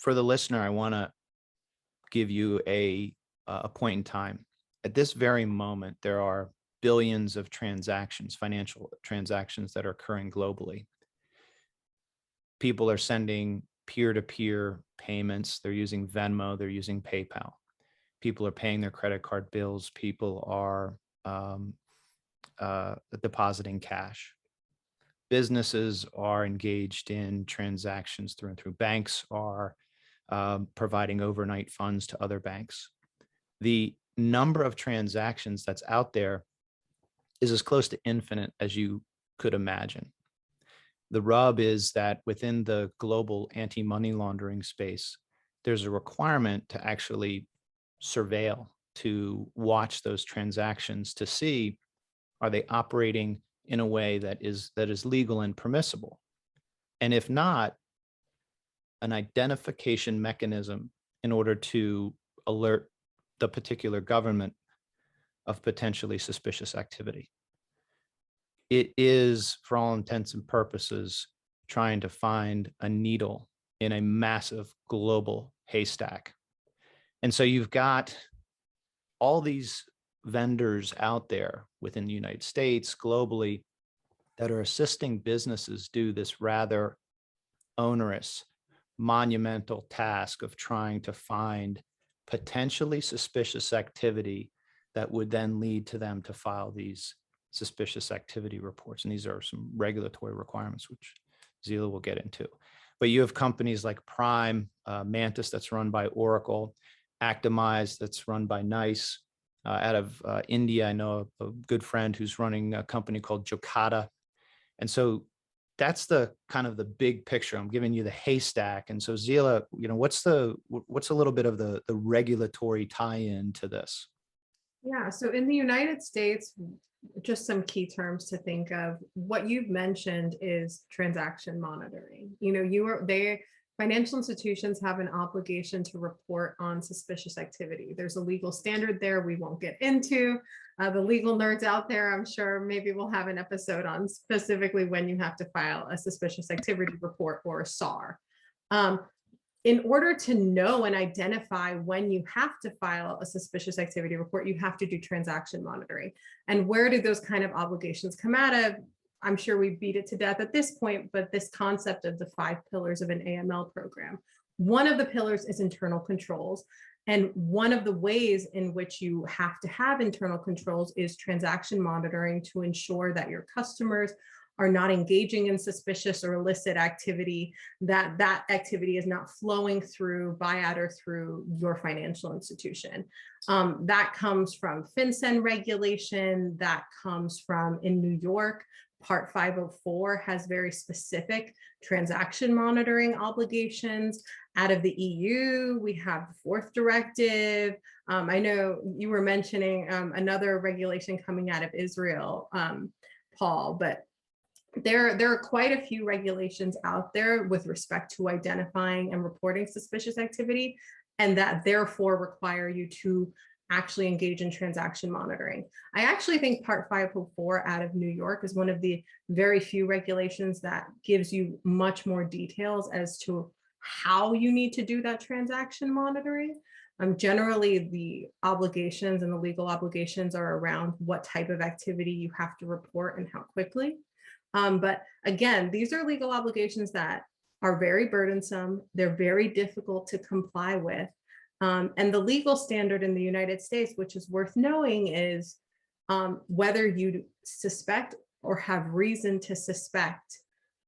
for the listener, I want to give you a point in time. At this very moment, there are billions of transactions, financial transactions that are occurring globally. People are sending peer-to-peer payments. They're using Venmo, they're using PayPal. People are paying their credit card bills. People are depositing cash. Businesses are engaged in transactions through and through. Banks are providing overnight funds to other banks. The number of transactions that's out there is as close to infinite as you could imagine. The rub is that within the global anti-money laundering space, there's a requirement to actually surveil, to watch those transactions to see, are they operating in a way that is legal and permissible? And if not, an identification mechanism in order to alert the particular government of potentially suspicious activity. It is, for all intents and purposes, trying to find a needle in a massive global haystack. And so you've got all these vendors out there within the United States, globally, that are assisting businesses do this rather onerous, monumental task of trying to find potentially suspicious activity that would then lead to them to file these suspicious activity reports. And these are some regulatory requirements, which Zila will get into. But you have companies like Prime, Mantis, that's run by Oracle, Actimize, that's run by NICE. Out of India, I know a good friend who's running a company called Jokata. And so that's the kind of the big picture. I'm giving you the haystack. And so Zila, what's a little bit of the regulatory tie-in to this? Yeah, so in the United States, just some key terms to think of. What you've mentioned is transaction monitoring. Financial institutions have an obligation to report on suspicious activity. There's a legal standard there we won't get into. The legal nerds out there, I'm sure maybe we'll have an episode on specifically when you have to file a suspicious activity report or a SAR. In order to know and identify when you have to file a suspicious activity report, you have to do transaction monitoring. And where do those kind of obligations come out of? I'm sure we beat it to death at this point, but this concept of the 5 pillars of an AML program. One of the pillars is internal controls. And one of the ways in which you have to have internal controls is transaction monitoring to ensure that your customers are not engaging in suspicious or illicit activity, that activity is not flowing through buyout or through your financial institution. That comes from FinCEN regulation, that comes from, in New York, Part 504 has very specific transaction monitoring obligations. Out of the EU, we have the 4th directive. I know you were mentioning another regulation coming out of Israel, Paul, but there are quite a few regulations out there with respect to identifying and reporting suspicious activity, and that therefore require you to actually engage in transaction monitoring. I actually think Part 504 out of New York is one of the very few regulations that gives you much more details as to how you need to do that transaction monitoring. Generally, the obligations and the legal obligations are around what type of activity you have to report and how quickly. But again, these are legal obligations that are very burdensome. They're very difficult to comply with. And the legal standard in the United States, which is worth knowing, is whether you suspect or have reason to suspect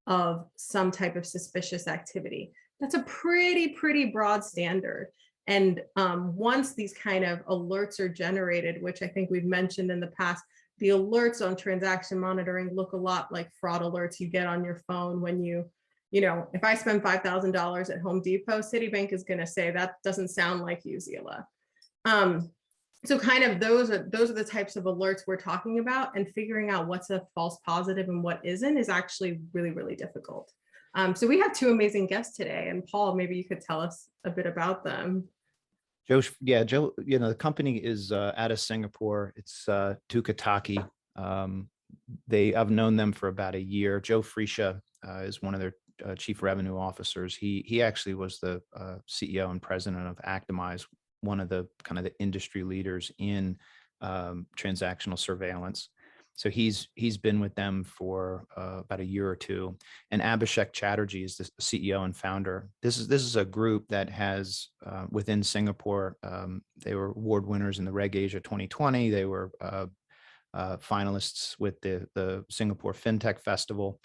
of some type of suspicious activity. That's a pretty broad standard. And once these kind of alerts are generated, which I think we've mentioned in the past, the alerts on transaction monitoring look a lot like fraud alerts you get on your phone when if I spend $5,000 at Home Depot, Citibank is going to say that doesn't sound like you, Zila. So kind of those are the types of alerts we're talking about, and figuring out what's a false positive and what isn't is actually really difficult. So we have 2 amazing guests today, and Paul, maybe you could tell us a bit about them. Joe, the company is out of Singapore. It's Tookitaki. I've known them for about a year. Joe Friesha is one of their chief revenue officers. He actually was the CEO and president of Actimize, one of the kind of the industry leaders in transactional surveillance. So he's been with them for about a year or two. And Abhishek Chatterjee is the CEO and founder. This is a group that has within Singapore. They were award winners in the Reg Asia 2020. They were finalists with the Singapore FinTech Festival.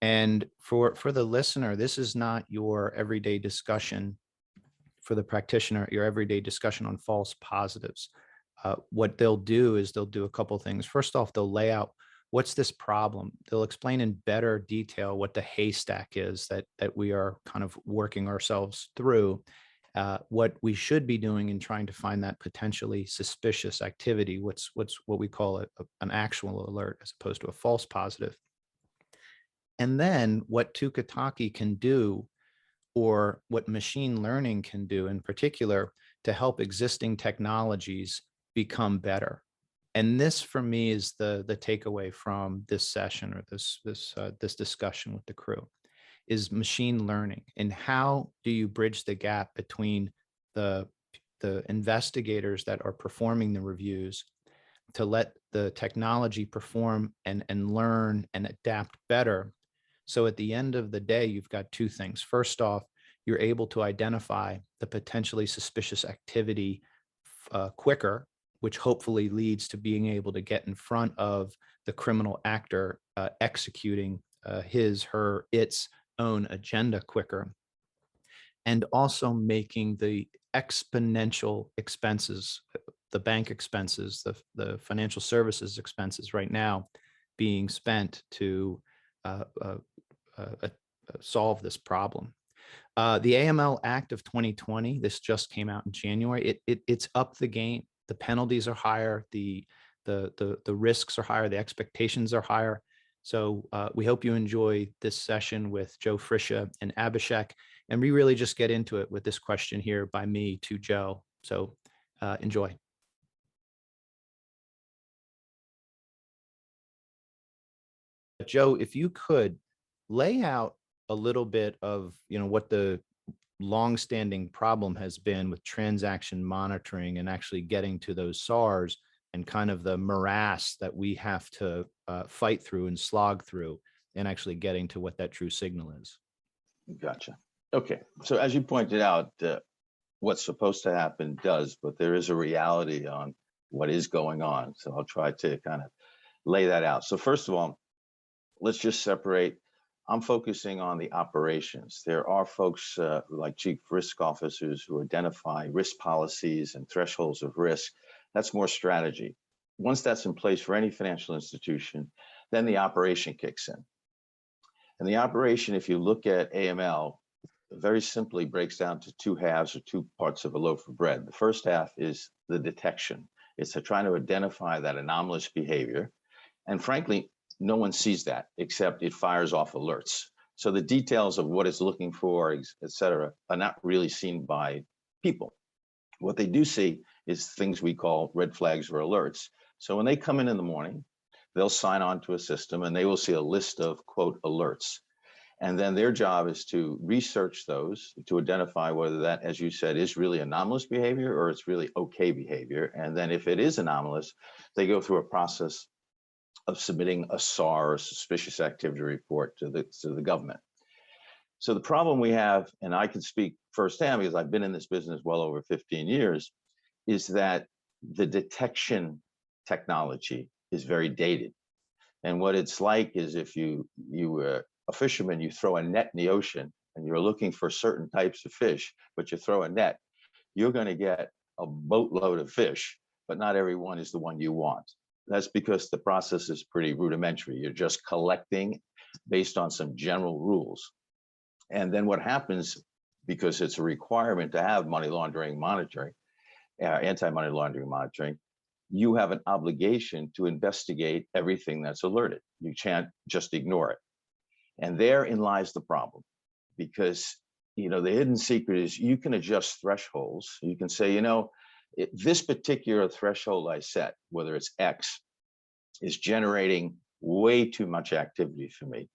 And for the listener, this is not your everyday discussion. For the practitioner, your everyday discussion on false positives. What they'll do is they'll do a couple of things. First off, they'll lay out what's this problem. They'll explain in better detail what the haystack is that we are kind of working ourselves through, what we should be doing in trying to find that potentially suspicious activity, what we call an actual alert as opposed to a false positive. And then what Tookitaki can do, or what machine learning can do in particular, to help existing technologies become better. And this, for me, is the takeaway from this session, or this discussion with the crew, is machine learning. And how do you bridge the gap between the investigators that are performing the reviews to let the technology perform and learn and adapt better? So at the end of the day, you've got two things. First off, you're able to identify the potentially suspicious activity quicker, which hopefully leads to being able to get in front of the criminal actor executing his, her, its own agenda quicker, and also making the exponential expenses, the bank expenses, the financial services expenses right now being spent to solve this problem. The AML Act of 2020, this just came out in January. It's up the game. The penalties are higher. The risks are higher. The expectations are higher. So we hope you enjoy this session with Joe Friscia and Abhishek. And we really just get into it with this question here by me to Joe. So enjoy. Joe, if you could lay out a little bit of, what the longstanding problem has been with transaction monitoring and actually getting to those SARs, and kind of the morass that we have to fight through and slog through, and actually getting to what that true signal is. Gotcha. Okay. So as you pointed out, what's supposed to happen does, but there is a reality on what is going on. So I'll try to kind of lay that out. So first of all, let's just separate. I'm focusing on the operations. There are folks like chief risk officers who identify risk policies and thresholds of risk. That's more strategy. Once that's in place for any financial institution, then the operation kicks in. And the operation, if you look at AML, very simply breaks down to two halves, or two parts of a loaf of bread. The first half is the detection. It's trying to identify that anomalous behavior. And frankly, no one sees that except it fires off alerts. So the details of what it's looking for, et cetera, are not really seen by people. What they do see is things we call red flags or alerts. So when they come in the morning, they'll sign on to a system and they will see a list of, quote, alerts. And then their job is to research those to identify whether that, as you said, is really anomalous behavior or it's really okay behavior. And then if it is anomalous, they go through a process of submitting a SAR, or suspicious activity report, to the government. So the problem we have, and I can speak firsthand because I've been in this business well over 15 years, is that the detection technology is very dated. And what it's like is if you were a fisherman, you throw a net in the ocean and you're looking for certain types of fish, but you throw a net, you're going to get a boatload of fish, but not every one is the one you want. That's because the process is pretty rudimentary. You're just collecting based on some general rules. And then what happens, because it's a requirement to have money laundering monitoring, anti-money laundering monitoring, you have an obligation to investigate everything that's alerted. You can't just ignore it. And therein lies the problem, because the hidden secret is you can adjust thresholds. You can say, this particular threshold I set, whether it's X, is generating way too much activity for me.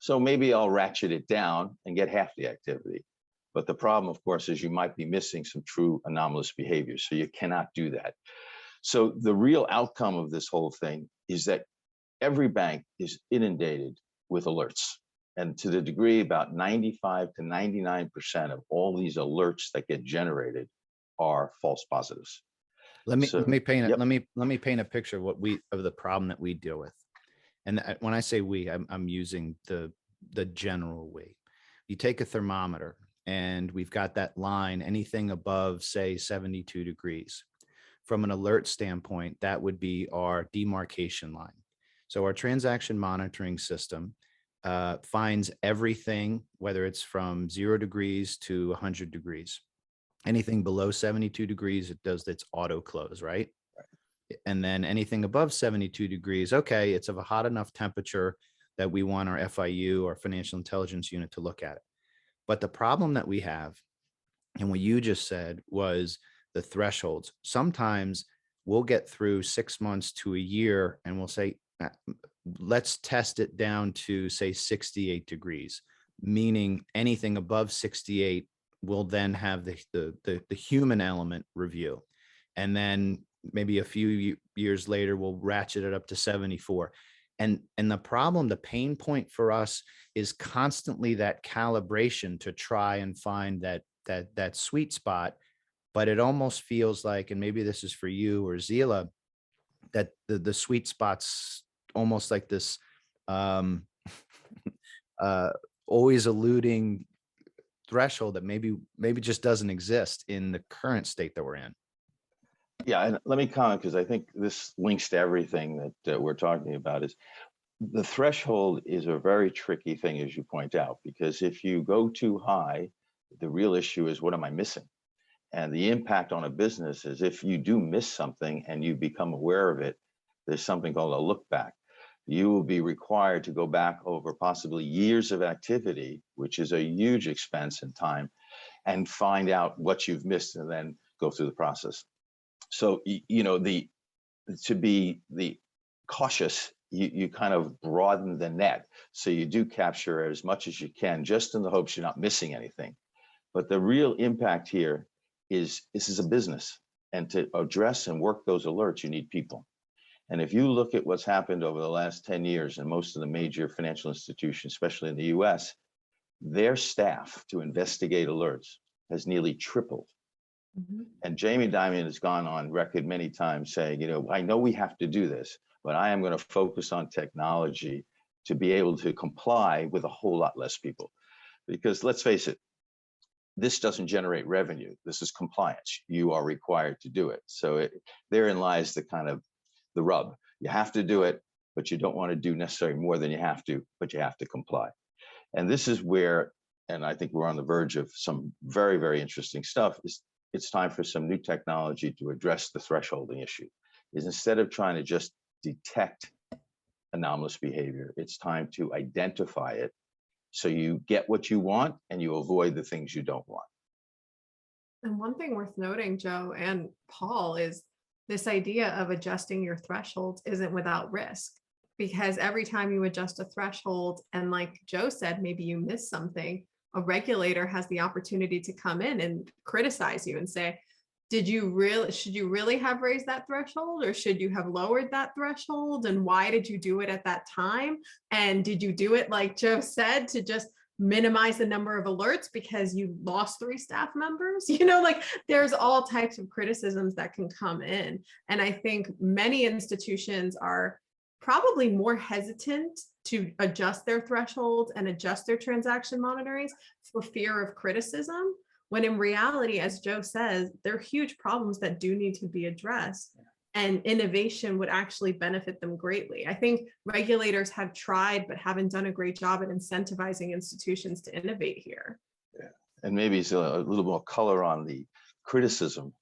So maybe I'll ratchet it down and get half the activity. But the problem, of course, is you might be missing some true anomalous behavior. So you cannot do that. So the real outcome of this whole thing is that every bank is inundated with alerts. And to the degree about 95 to 99% of all these alerts that get generated are false positives. Let me paint Yep. let me paint a picture of the problem that we deal with. And when I say we, I'm using the general we. You take a thermometer and we've got that line, anything above, say, 72 degrees. From an alert standpoint, that would be our demarcation line. So our transaction monitoring system finds everything, whether it's from 0 degrees to 100 degrees. Anything below 72 degrees, it does its auto close, right? And then anything above 72 degrees, okay, it's of a hot enough temperature that we want our FIU or financial intelligence unit to look at it. But the problem that we have, and what you just said, was the thresholds. Sometimes we'll get through 6 months to a year and we'll say, let's test it down to, say, 68 degrees, meaning anything above 68 will then have the human element review. And then maybe a few years later, we'll ratchet it up to 74. And the problem, the pain point for us is constantly that calibration to try and find that sweet spot. But it almost feels like, and maybe this is for you or Zila, that the sweet spot's almost like this always eluding threshold that maybe just doesn't exist in the current state that we're in. Yeah, and let me comment, because I think this links to everything that we're talking about. Is the threshold is a very tricky thing, as you point out, because if you go too high, the real issue is, what am I missing? And the impact on a business is, if you do miss something and you become aware of it, there's something called a look back. You will be required to go back over possibly years of activity, which is a huge expense and time, and find out what you've missed and then go through the process. So, to be cautious, you kind of broaden the net. So you do capture as much as you can, just in the hopes you're not missing anything. But the real impact here is, this is a business. And to address and work those alerts, you need people. And if you look at what's happened over the last 10 years in most of the major financial institutions, especially in the US, their staff to investigate alerts has nearly tripled. Mhm. And Jamie Dimon has gone on record many times saying, I know we have to do this, but I am going to focus on technology to be able to comply with a whole lot less people. Because let's face it, this doesn't generate revenue. This is compliance. You are required to do it. So therein lies the rub. You have to do it, but you don't want to do necessarily more than you have to, but you have to comply. And this is where, and I think we're on the verge of some very, very interesting stuff, is it's time for some new technology to address the thresholding issue. Is instead of trying to just detect anomalous behavior, it's time to identify it, so you get what you want and you avoid the things you don't want. And one thing worth noting, Joe and Paul, is this idea of adjusting your thresholds isn't without risk, because every time you adjust a threshold, and like Joe said, maybe you miss something, a regulator has the opportunity to come in and criticize you and say, should you really have raised that threshold, or should you have lowered that threshold? And why did you do it at that time? And did you do it, like Joe said, to just minimize the number of alerts because you lost 3 staff members? There's all types of criticisms that can come in. And I think many institutions are probably more hesitant to adjust their thresholds and adjust their transaction monitorings for fear of criticism, when in reality, as Joe says, there are huge problems that do need to be addressed, and innovation would actually benefit them greatly. I think regulators have tried, but haven't done a great job at incentivizing institutions to innovate here. Yeah. And maybe it's a little more color on the criticism.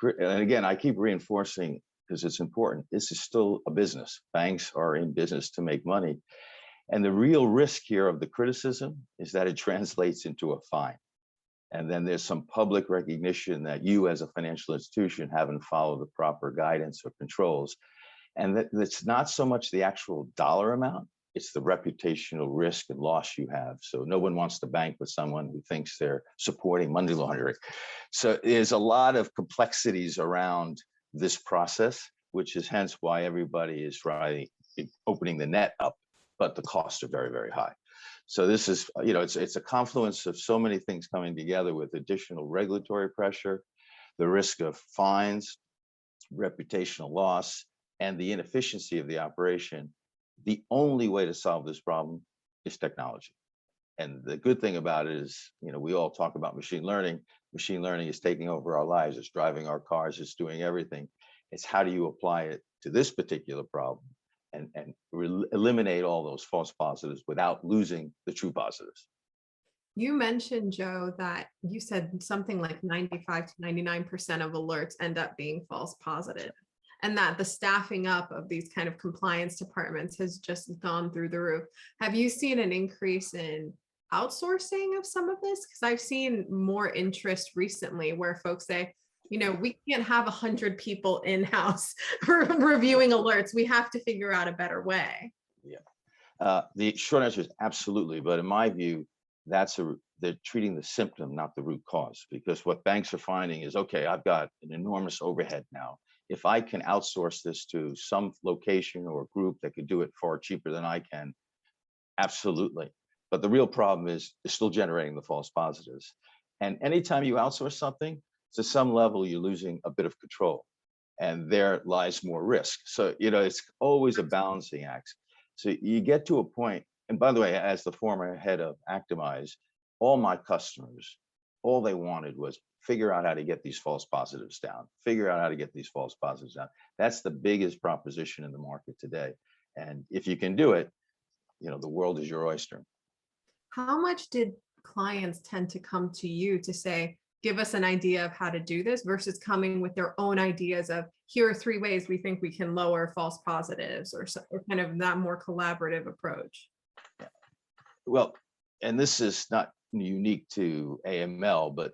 And again, I keep reinforcing, because it's important, this is still a business. Banks are in business to make money. And the real risk here of the criticism is that it translates into a fine. And then there's some public recognition that you as a financial institution haven't followed the proper guidance or controls. And that's not so much the actual dollar amount, it's the reputational risk and loss you have. So no one wants to bank with someone who thinks they're supporting money laundering. So there's a lot of complexities around this process, which is hence why everybody is opening the net up, but the costs are very, very high. So this is, it's a confluence of so many things coming together with additional regulatory pressure, the risk of fines, reputational loss, and the inefficiency of the operation. The only way to solve this problem is technology. And the good thing about it is, we all talk about machine learning. Machine learning is taking over our lives. It's driving our cars. It's doing everything. It's how do you apply it to this particular problem and eliminate all those false positives without losing the true positives. You mentioned, Joe, that you said something like 95 to 99% of alerts end up being false positive, and that the staffing up of these kind of compliance departments has just gone through the roof. Have you seen an increase in outsourcing of some of this? Because I've seen more interest recently where folks say, we can't have 100 people in-house reviewing alerts. We have to figure out a better way. Yeah. The short answer is absolutely. But in my view, they're treating the symptom, not the root cause, because what banks are finding is, okay, I've got an enormous overhead now. If I can outsource this to some location or group that could do it far cheaper than I can, absolutely. But the real problem is they're still generating the false positives. And anytime you outsource something, to some level, you're losing a bit of control, and there lies more risk. So, it's always a balancing act. So you get to a point, and by the way, as the former head of Actimize, all my customers, all they wanted was figure out how to get these false positives down, That's the biggest proposition in the market today. And if you can do it, the world is your oyster. How much did clients tend to come to you to say, give us an idea of how to do this, versus coming with their own ideas of, here are 3 ways we think we can lower false positives, or kind of that more collaborative approach? Yeah. Well, and this is not unique to AML, but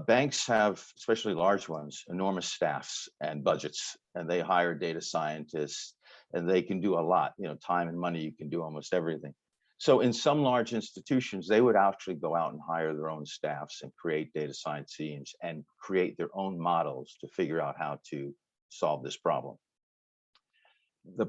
banks have, especially large ones, enormous staffs and budgets, and they hire data scientists, and they can do a lot, time and money, you can do almost everything. So in some large institutions, they would actually go out and hire their own staffs and create data science teams and create their own models to figure out how to solve this problem. The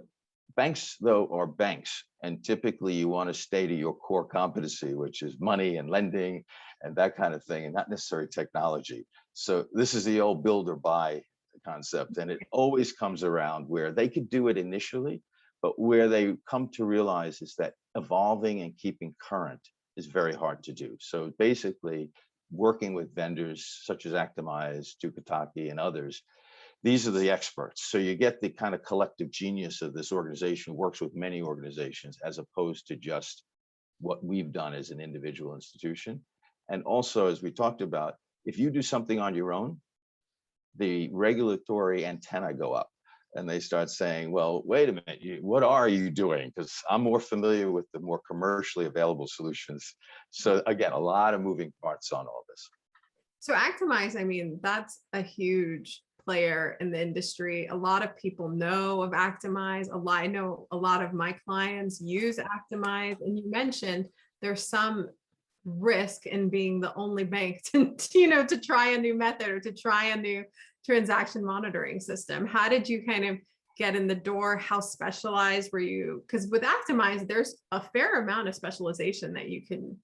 banks, though, are banks, and typically you want to stay to your core competency, which is money and lending and that kind of thing, and not necessarily technology. So this is the old build or buy concept, and it always comes around where they could do it initially, but where they come to realize is that evolving and keeping current is very hard to do. So basically, working with vendors such as Actimize, Tookitaki, and others, these are the experts. So you get the kind of collective genius of this organization, works with many organizations, as opposed to just what we've done as an individual institution. And also, as we talked about, if you do something on your own, the regulatory antenna go up. And they start saying, well, wait a minute, what are you doing? Because I'm more familiar with the more commercially available solutions. So again, a lot of moving parts on all this. So Actimize, that's a huge player in the industry. A lot of people know of Actimize. I know a lot of my clients use Actimize. And you mentioned there's some risk in being the only bank to try a new method or to try a new transaction monitoring system. How did you kind of get in the door? How specialized were you? Because with Actimize, there's a fair amount of specialization that you can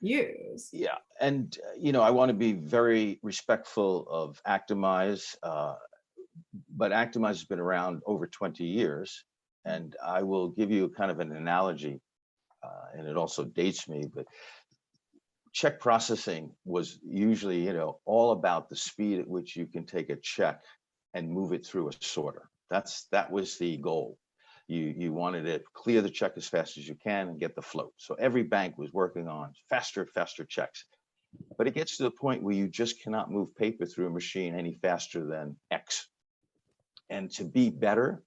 use. Yeah, and I want to be very respectful of Actimize, but Actimize has been around over 20 years, and I will give you kind of an analogy, and it also dates me, but check processing was usually, all about the speed at which you can take a check and move it through a sorter. That was the goal. You wanted to clear the check as fast as you can and get the float. So every bank was working on faster checks. But it gets to the point where you just cannot move paper through a machine any faster than X. And to be better,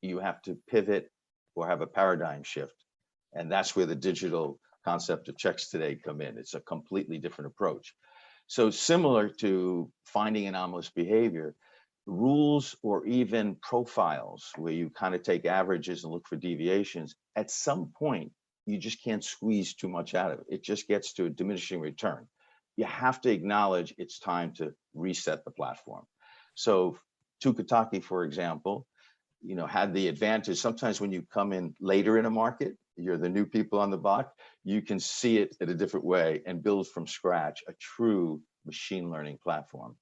you have to pivot or have a paradigm shift. And that's where the digital concept of checks today come in. It's a completely different approach. So similar to finding anomalous behavior, rules or even profiles where you kind of take averages and look for deviations, at some point, you just can't squeeze too much out of it. It just gets to a diminishing return. You have to acknowledge it's time to reset the platform. So Tookitaki, for example, had the advantage. Sometimes when you come in later in a market, you're the new people on the block, you can see it in a different way and build from scratch a true machine learning platform.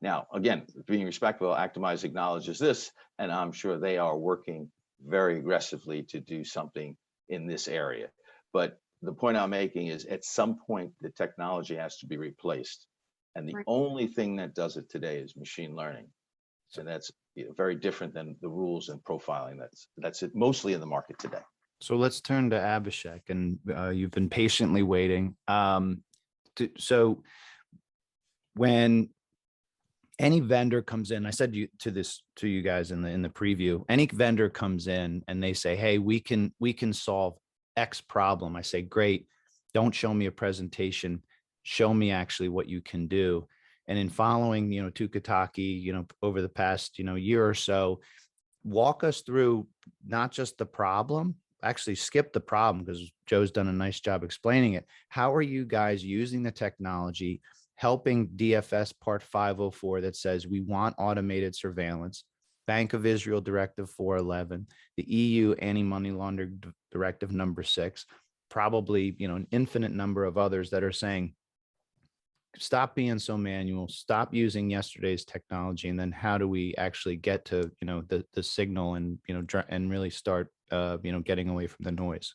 Now, again, being respectful, Actimize acknowledges this, and I'm sure they are working very aggressively to do something in this area. But the point I'm making is at some point, the technology has to be replaced. And the only thing that does it today is machine learning. So that's very different than the rules and profiling. That's it mostly in the market today. So let's turn to Abhishek, and you've been patiently waiting. So when any vendor comes in, I said to you guys in the preview, any vendor comes in and they say, hey, we can solve X problem. I say, great. Don't show me a presentation. Show me actually what you can do. And in following, Tookitaki, over the past, year or so, walk us through not just the problem, actually skip the problem because Joe's done a nice job explaining it. How are you guys using the technology, helping DFS Part 504 that says we want automated surveillance, Bank of Israel Directive 411, the EU Anti-Money Laundering Directive number 6, probably, an infinite number of others that are saying, stop being so manual, stop using yesterday's technology. And then how do we actually get to, the signal and, and really start, getting away from the noise?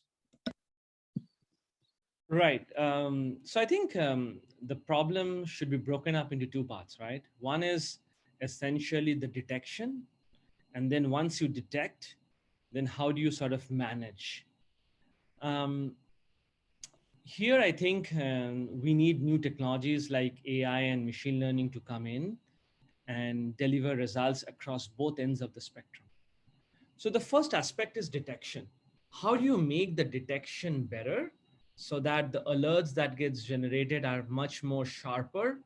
Right. So I think the problem should be broken up into two parts, right? One is essentially the detection. And then once you detect, then how do you sort of manage? Here, I think we need new technologies like AI and machine learning to come in and deliver results across both ends of the spectrum. So the first aspect is detection. How do you make the detection better so that the alerts that gets generated are much more sharper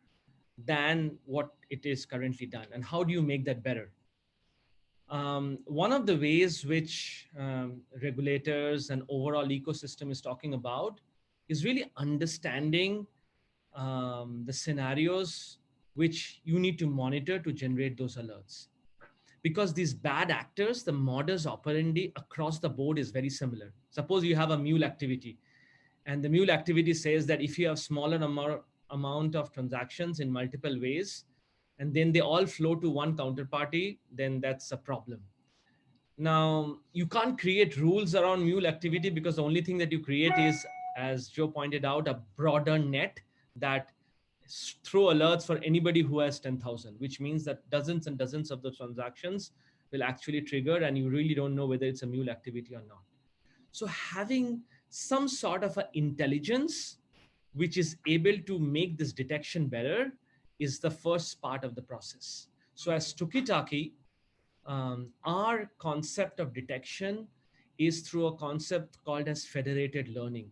than what it is currently done? And how do you make that better? One of the ways which regulators and overall ecosystem is talking about is really understanding the scenarios which you need to monitor to generate those alerts. Because these bad actors, the modus operandi across the board is very similar. Suppose you have a mule activity, and the mule activity says that if you have smaller amount of transactions in multiple ways, and then they all flow to one counterparty, then that's a problem. Now, you can't create rules around mule activity because the only thing that you create is, as Joe pointed out, a broader net that throw alerts for anybody who has 10,000, which means that dozens and dozens of the transactions will actually trigger, and you really don't know whether it's a mule activity or not. So having some sort of an intelligence which is able to make this detection better is the first part of the process. So as Tookitaki, our concept of detection is through a concept called as federated learning,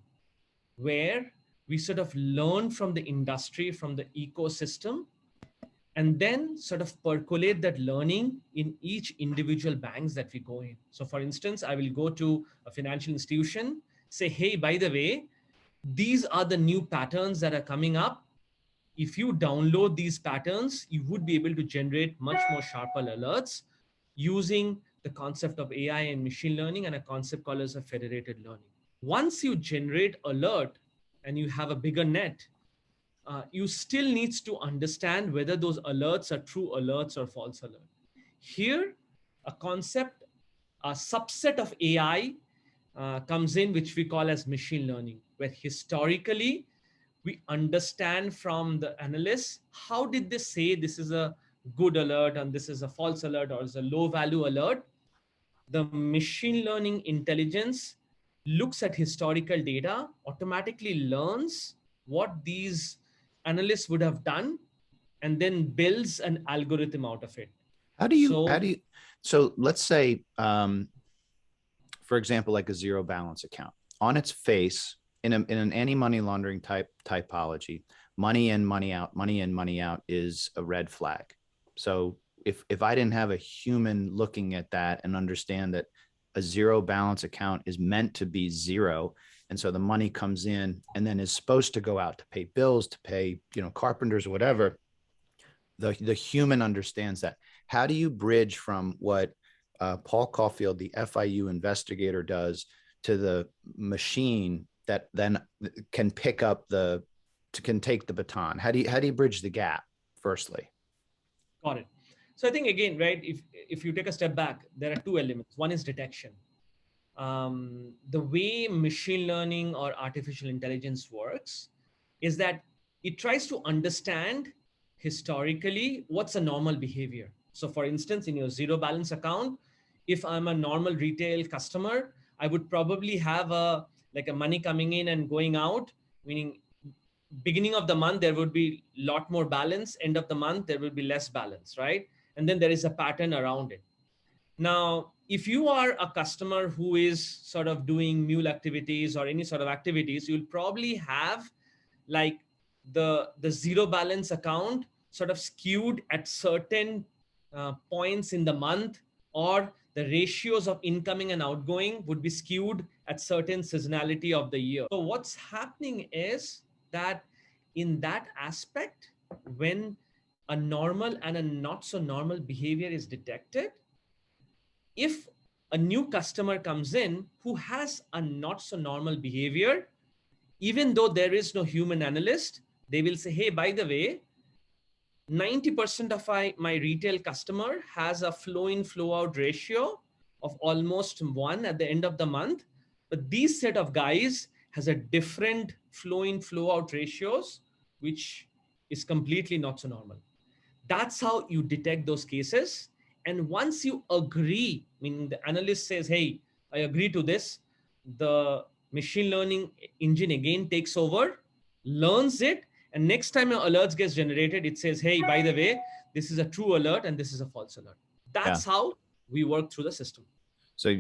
where we sort of learn from the industry, from the ecosystem, and then sort of percolate that learning in each individual banks that we go in. So for instance, I will go to a financial institution, say, hey, by the way, these are the new patterns that are coming up. If you download these patterns, you would be able to generate much more sharper alerts using the concept of AI and machine learning and a concept called as a federated learning. Once you generate alert and you have a bigger net, you still needs to understand whether those alerts are true alerts or false alerts. Here, a concept, a subset of AI comes in, which we call as machine learning, where historically we understand from the analysts, how did they say this is a good alert and this is a false alert or is a low value alert? The machine learning intelligence looks at historical data, automatically learns what these analysts would have done, and then builds an algorithm out of it. So let's say, for example, like a zero balance account on its face in an anti-money laundering typology, money in, money out is a red flag. So if I didn't have a human looking at that and understand that a zero balance account is meant to be zero, and so the money comes in and then is supposed to go out to pay bills, to pay, carpenters or whatever, the human understands that. How do you bridge from what Paul Caulfield, the FIU investigator, does to the machine that then can pick up can take the baton? How do you bridge the gap, firstly? Got it. So I think, again, right, if you take a step back, there are two elements. One is detection. The way machine learning or artificial intelligence works is that it tries to understand historically what's a normal behavior. So for instance, in your zero balance account, if I'm a normal retail customer, I would probably have a money coming in and going out, meaning beginning of the month, there would be a lot more balance. End of the month, there will be less balance, right? And then there is a pattern around it. Now, if you are a customer who is sort of doing mule activities or any sort of activities, you'll probably have like the zero balance account sort of skewed at certain points in the month, or the ratios of incoming and outgoing would be skewed at certain seasonality of the year. So what's happening is that in that aspect, when a normal and a not so normal behavior is detected, if a new customer comes in who has a not so normal behavior, even though there is no human analyst, they will say, hey, by the way, 90% of my retail customer has a flow in, flow out ratio of almost 1 at the end of the month. But these set of guys has a different flow in, flow out ratios, which is completely not so normal. That's how you detect those cases. And once you agree, meaning the analyst says, hey, I agree to this, the machine learning engine again takes over, learns it, and next time your alerts gets generated, it says, hey, by the way, this is a true alert and this is a false alert. That's how we work through the system. So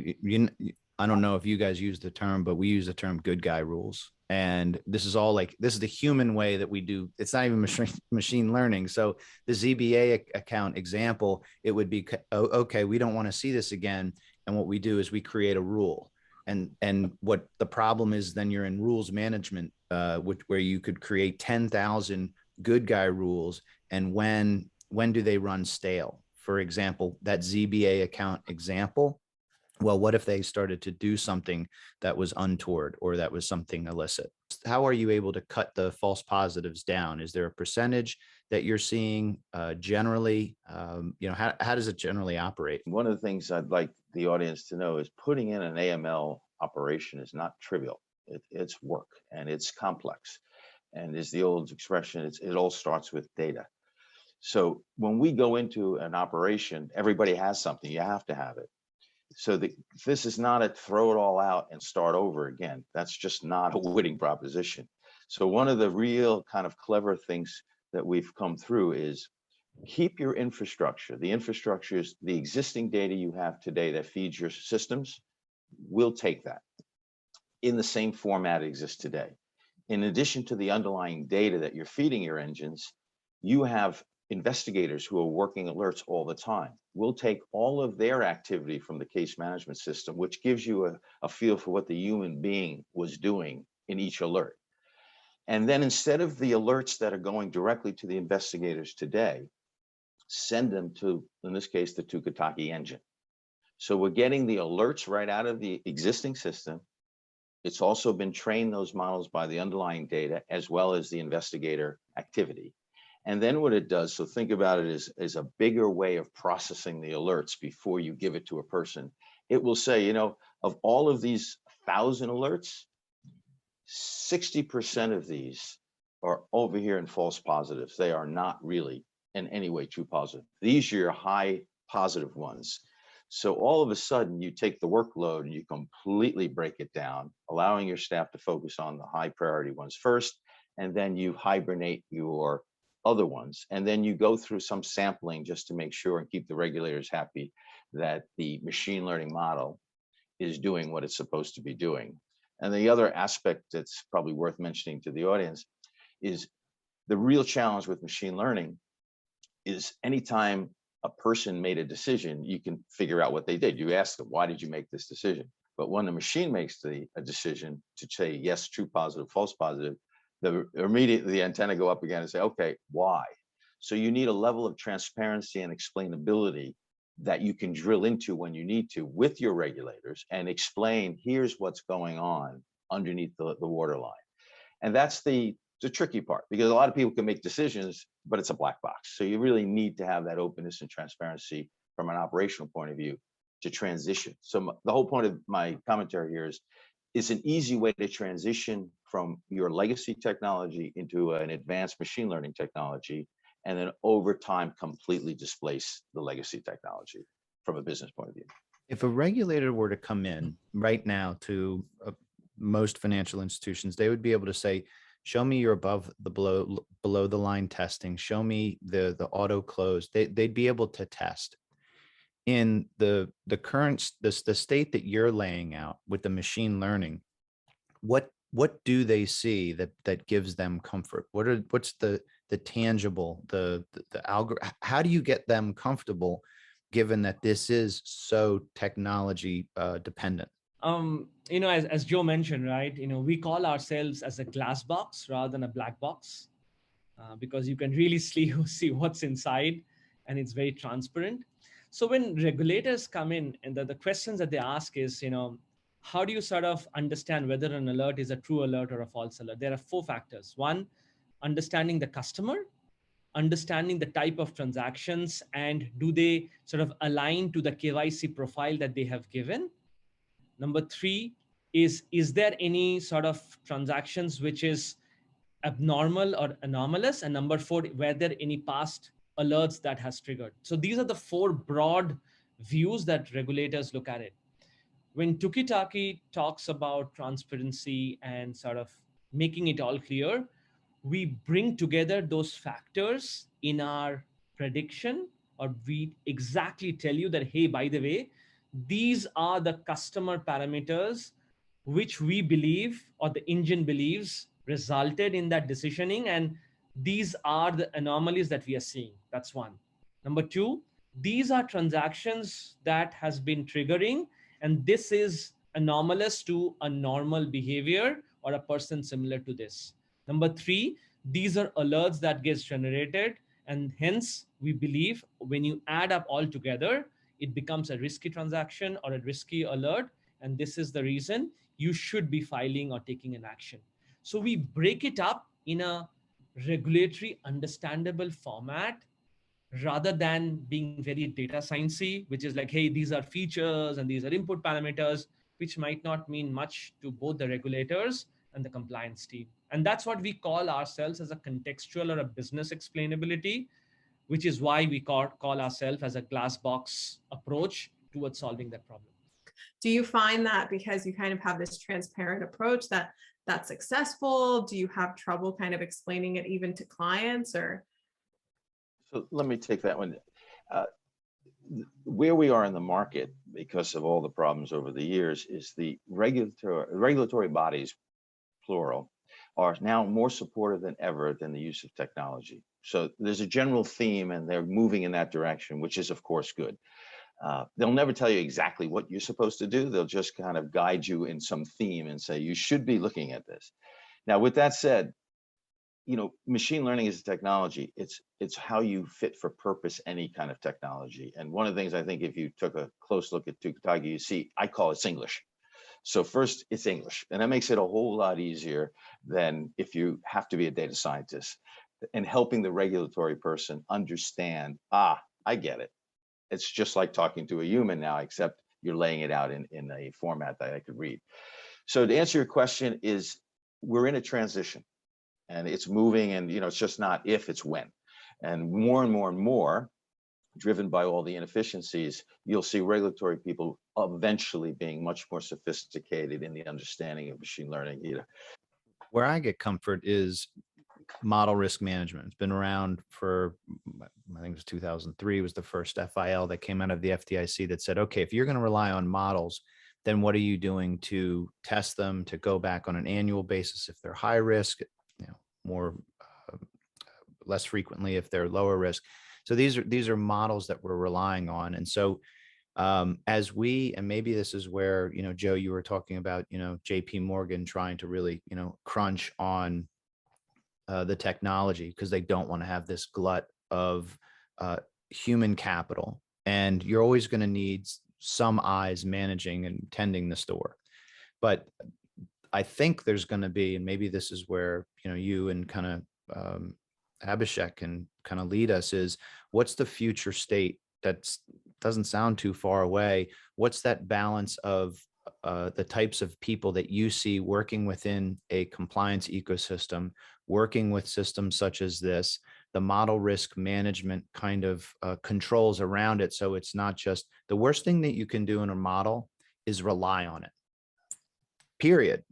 I don't know if you guys use the term, but we use the term good guy rules. And this is the human way that we do. It's not even machine learning. So the ZBA account example, it would be, okay, we don't want to see this again. And what we do is we create a rule. And what the problem is, then you're in rules management, where you could create 10,000 good guy rules. And when do they run stale? For example, that ZBA account example, well, what if they started to do something that was untoward or that was something illicit? How are you able to cut the false positives down? Is there a percentage that you're seeing generally? How does it generally operate? One of the things I'd like the audience to know is putting in an AML operation is not trivial. It's work and it's complex. And as the old expression, it all starts with data. So when we go into an operation, everybody has something. You have to have it. So this is not a throw it all out and start over again. That's just not a winning proposition. So one of the real kind of clever things that we've come through is keep your infrastructure. The infrastructure is the existing data you have today that feeds your systems. We'll take that in the same format it exists today. In addition to the underlying data that you're feeding your engines, you have investigators who are working alerts all the time. We'll take all of their activity from the case management system, which gives you a feel for what the human being was doing in each alert. And then instead of the alerts that are going directly to the investigators today, send them to, in this case, the Tookitaki engine. So we're getting the alerts right out of the existing system. It's also been trained, those models, by the underlying data as well as the investigator activity. And then what it does, so think about it as a bigger way of processing the alerts before you give it to a person. It will say, of all of these 1,000 alerts, 60% of these are over here in false positives. They are not really in any way true positive. These are your high positive ones. So all of a sudden you take the workload and you completely break it down, allowing your staff to focus on the high priority ones first, and then you hibernate your other ones. And then you go through some sampling just to make sure and keep the regulators happy that the machine learning model is doing what it's supposed to be doing. And the other aspect that's probably worth mentioning to the audience is the real challenge with machine learning is anytime a person made a decision, you can figure out what they did. You ask them, why did you make this decision? But when the machine makes a decision to say yes, true positive, false positive, immediately the antenna go up again and say, okay, why? So you need a level of transparency and explainability that you can drill into when you need to with your regulators and explain, here's what's going on underneath the waterline. And that's the tricky part, because a lot of people can make decisions, but it's a black box. So you really need to have that openness and transparency from an operational point of view to transition. So the whole point of my commentary here is, it's an easy way to transition from your legacy technology into an advanced machine learning technology, and then over time completely displace the legacy technology from a business point of view. If a regulator were to come in right now to most financial institutions, they would be able to say, show me your above the below the line testing, show me the auto close. They'd be able to test. In the current, the state that you're laying out with the machine learning, what do they see that gives them comfort? What's the tangible, the algorithm? How do you get them comfortable, given that this is so technology dependent? As Joe mentioned, right, we call ourselves as a glass box rather than a black box, because you can really see what's inside, and it's very transparent. So when regulators come in, and the questions that they ask is, how do you sort of understand whether an alert is a true alert or a false alert? There are 4 factors. 1, understanding the customer, understanding the type of transactions, and do they sort of align to the KYC profile that they have given? Number 3 is there any sort of transactions which is abnormal or anomalous? And number 4, were there any past alerts that has triggered? So these are the 4 broad views that regulators look at it. When Tookitaki talks about transparency and sort of making it all clear, we bring together those factors in our prediction, or we exactly tell you that, hey, by the way, these are the customer parameters which we believe, or the engine believes, resulted in that decisioning, and these are the anomalies that we are seeing. That's 1. Number 2, these are transactions that has been triggering, and this is anomalous to a normal behavior or a person similar to this. Number 3, these are alerts that gets generated, and hence we believe when you add up all together, it becomes a risky transaction or a risky alert, and this is the reason you should be filing or taking an action. So we break it up in a regulatory understandable format, rather than being very data sciencey, which is like, hey, these are features and these are input parameters, which might not mean much to both the regulators and the compliance team. And that's what we call ourselves, as a contextual or a business explainability, which is why we call ourselves as a glass box approach towards solving that problem. Do you find that because you kind of have this transparent approach that's successful? Do you have trouble kind of explaining it even to clients, or? So let me take that one. Where we are in the market, because of all the problems over the years, is the regulatory bodies, plural, are now more supportive than ever than the use of technology. So there's a general theme, and they're moving in that direction, which is of course good. They'll never tell you exactly what you're supposed to do. They'll just kind of guide you in some theme and say, you should be looking at this. Now, with that said, machine learning is a technology. It's how you fit for purpose any kind of technology. And one of the things, I think, if you took a close look at Tookitaki, you see, I call it English. So first, it's English, and that makes it a whole lot easier than if you have to be a data scientist, and helping the regulatory person understand, I get it. It's just like talking to a human now, except you're laying it out in a format that I could read. So to answer your question is, we're in a transition, and it's moving, and it's just not if, it's when. And more and more and more, driven by all the inefficiencies, you'll see regulatory people eventually being much more sophisticated in the understanding of machine learning. Where I get comfort is model risk management. It's been around for, I think it was 2003 was the first FIL that came out of the FDIC that said, okay, if you're going to rely on models, then what are you doing to test them, to go back on an annual basis if they're high risk, more less frequently if they're lower risk. So these are models that we're relying on. And so as we, and maybe this is where, Joe, you were talking about, JP Morgan trying to really, crunch on the technology because they don't want to have this glut of human capital. And you're always going to need some eyes managing and tending the store. But I think there's going to be, and maybe this is where, you and kind of Abhishek can kind of lead us, is what's the future state that's doesn't sound too far away? What's that balance of the types of people that you see working within a compliance ecosystem, working with systems such as this, the model risk management kind of controls around it. So it's not just the worst thing that you can do in a model is rely on it, period.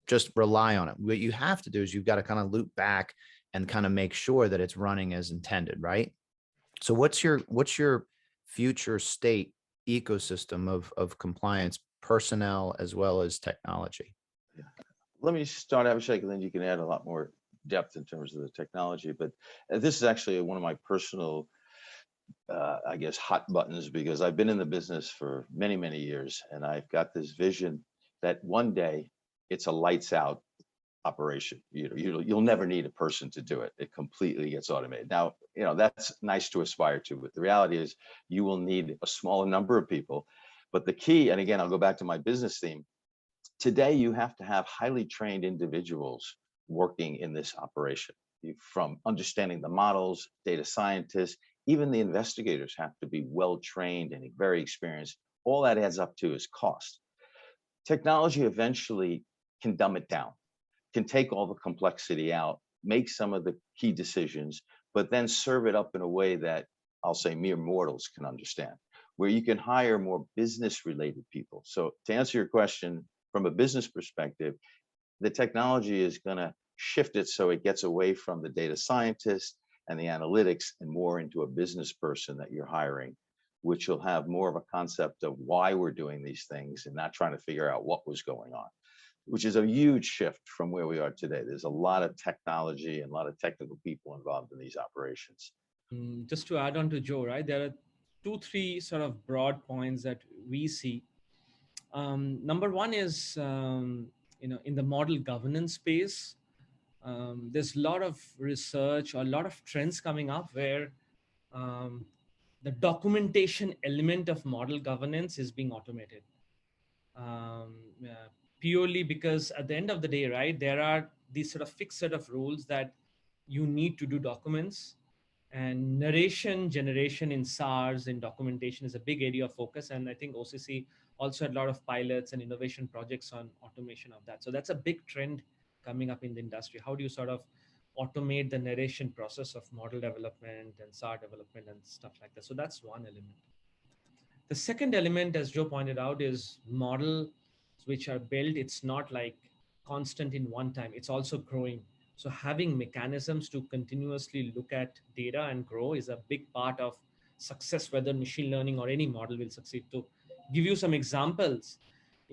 Just rely on it. What you have to do is you've got to kind of loop back and kind of make sure that it's running as intended, right? So what's your future state ecosystem of compliance personnel as well as technology? Yeah. Let me start, Abhishek, and then you can add a lot more depth in terms of the technology. But this is actually one of my personal, I guess, hot buttons, because I've been in the business for many, many years, and I've got this vision that one day it's a lights out operation. You'll never need a person to do it. It completely gets automated. Now, that's nice to aspire to, but the reality is you will need a smaller number of people. But the key, and again, I'll go back to my business theme. Today, you have to have highly trained individuals working in this operation, from understanding the models, data scientists, even the investigators have to be well trained and very experienced. All that adds up to is cost. Technology eventually can dumb it down, can take all the complexity out, make some of the key decisions, but then serve it up in a way that I'll say mere mortals can understand, where you can hire more business related people. So to answer your question, from a business perspective, the technology is going to shift it so it gets away from the data scientist and the analytics and more into a business person that you're hiring, which will have more of a concept of why we're doing these things and not trying to figure out what was going on, which is a huge shift from where we are today. There's a lot of technology and a lot of technical people involved in these operations. Just to add on to Joe, right? There are 2-3 sort of broad points that we see. Number one is, in the model governance space, there's a lot of research or a lot of trends coming up where the documentation element of model governance is being automated. Purely because at the end of the day, right, there are these sort of fixed set of rules that you need to do documents, and narration generation in SARS and documentation is a big area of focus. And I think OCC also had a lot of pilots and innovation projects on automation of that. So that's a big trend coming up in the industry. How do you sort of automate the narration process of model development and SAR development and stuff like that? So that's one element. The second element, as Joe pointed out, is models which are built. It's not like constant in one time. It's also growing. So having mechanisms to continuously look at data and grow is a big part of success, whether machine learning or any model will succeed. To give you some examples,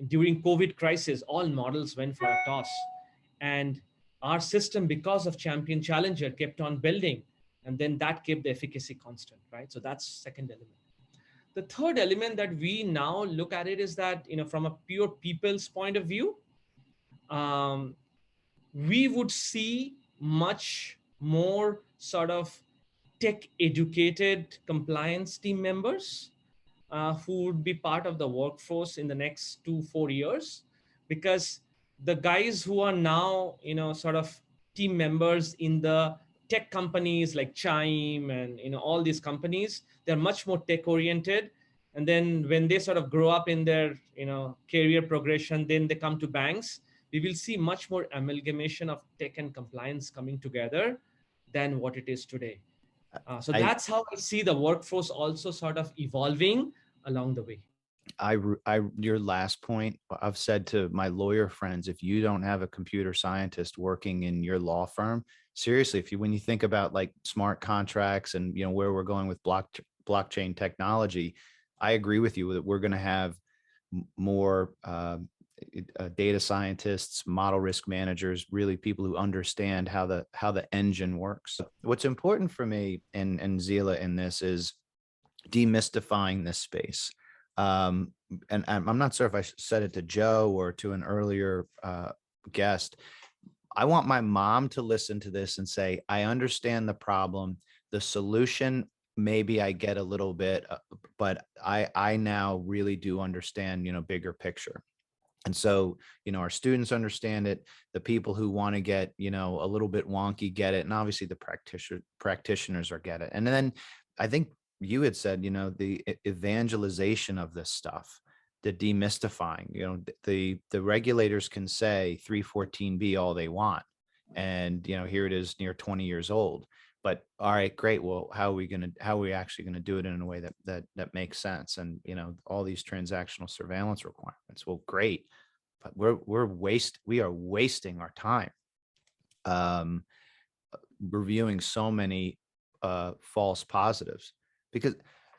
during COVID crisis, all models went for a toss. And our system, because of champion challenger, kept on building. And then that kept the efficacy constant, right? So that's second element. The third element that we now look at it is that, from a pure people's point of view, we would see much more sort of tech educated compliance team members who would be part of the workforce in the next 2-4 years, because the guys who are now, sort of team members in the tech companies like Chime and, all these companies, they're much more tech oriented. And then when they sort of grow up in their, career progression, then they come to banks. We will see much more amalgamation of tech and compliance coming together than what it is today. So that's how I see the workforce also sort of evolving along the way. Your last point, I've said to my lawyer friends, if you don't have a computer scientist working in your law firm, seriously, when you think about like smart contracts and, where we're going with blockchain technology, I agree with you that we're going to have more data scientists, model risk managers, really people who understand how the engine works. What's important for me and Zila in this is demystifying this space. And I'm not sure if I said it to Joe or to an earlier guest. I want my mom to listen to this and say, I understand the problem. The solution, maybe I get a little bit, but I now really do understand, bigger picture. And so, our students understand it. The people who want to get, a little bit wonky get it. And obviously the practitioners are get it. And then I think you had said, the evangelization of this stuff, the demystifying, the regulators can say 314B all they want. And, here it is near 20 years old. But all right, great. Well, how are we actually going to do it in a way that makes sense? And, all these transactional surveillance requirements. Well, great. But we are wasting our time reviewing so many false positives, because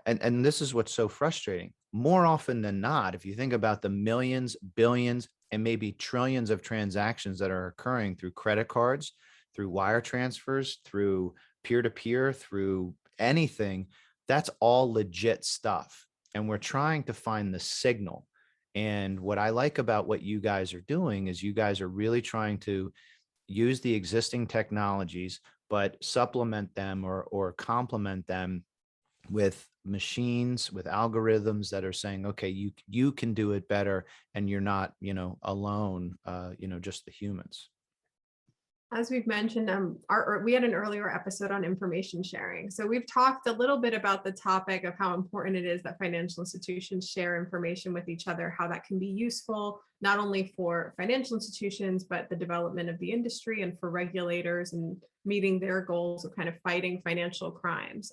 and this is what's so frustrating. More often than not, if you think about the millions, billions, and maybe trillions of transactions that are occurring through credit cards, through wire transfers, through peer-to-peer, through anything, that's all legit stuff. And we're trying to find the signal. And what I like about what you guys are doing is you guys are really trying to use the existing technologies, but supplement them or complement them with machines, with algorithms that are saying, okay, you can do it better, and you're not, alone, just the humans. As we've mentioned, we had an earlier episode on information sharing. So we've talked a little bit about the topic of how important it is that financial institutions share information with each other, how that can be useful, not only for financial institutions, but the development of the industry and for regulators and meeting their goals of kind of fighting financial crimes.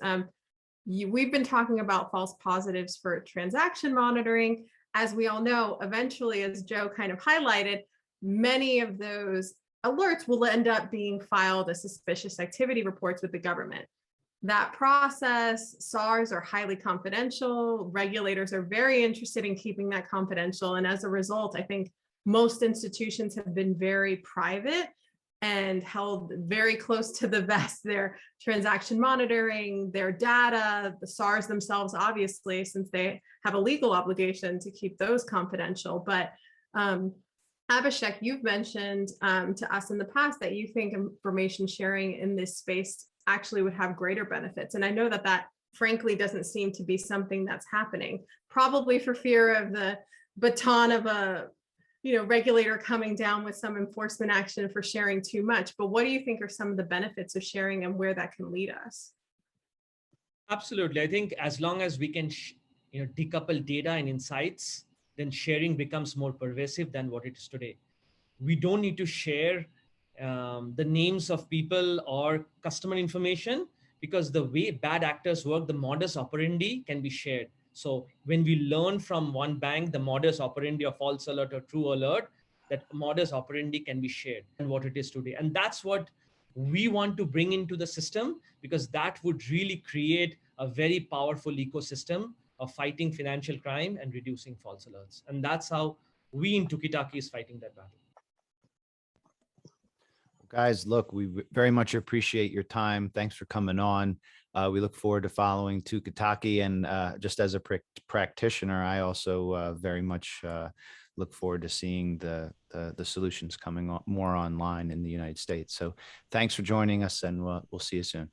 We've been talking about false positives for transaction monitoring. As we all know, eventually, as Joe kind of highlighted, many of those alerts will end up being filed as suspicious activity reports with the government. That process, SARs are highly confidential. Regulators are very interested in keeping that confidential. And as a result, I think most institutions have been very private and held very close to the vest, their transaction monitoring, their data, the SARs themselves, obviously, since they have a legal obligation to keep those confidential. But Abhishek, you've mentioned to us in the past that you think information sharing in this space actually would have greater benefits. And I know that frankly doesn't seem to be something that's happening, probably for fear of the baton of a regulator coming down with some enforcement action for sharing too much. But what do you think are some of the benefits of sharing and where that can lead us? Absolutely. I think as long as we can decouple data and insights, then sharing becomes more pervasive than what it is today. We don't need to share the names of people or customer information, because the way bad actors work, the modus operandi can be shared. So when we learn from one bank, the modus operandi of false alert or true alert, that modus operandi can be shared and what it is today. And that's what we want to bring into the system, because that would really create a very powerful ecosystem of fighting financial crime and reducing false alerts. And that's how we in Tookitaki is fighting that battle. Guys, look, we very much appreciate your time. Thanks for coming on. We look forward to following Tookitaki, and just as a practitioner, I also very much look forward to seeing the solutions coming more online in the United States. So thanks for joining us, and we'll see you soon.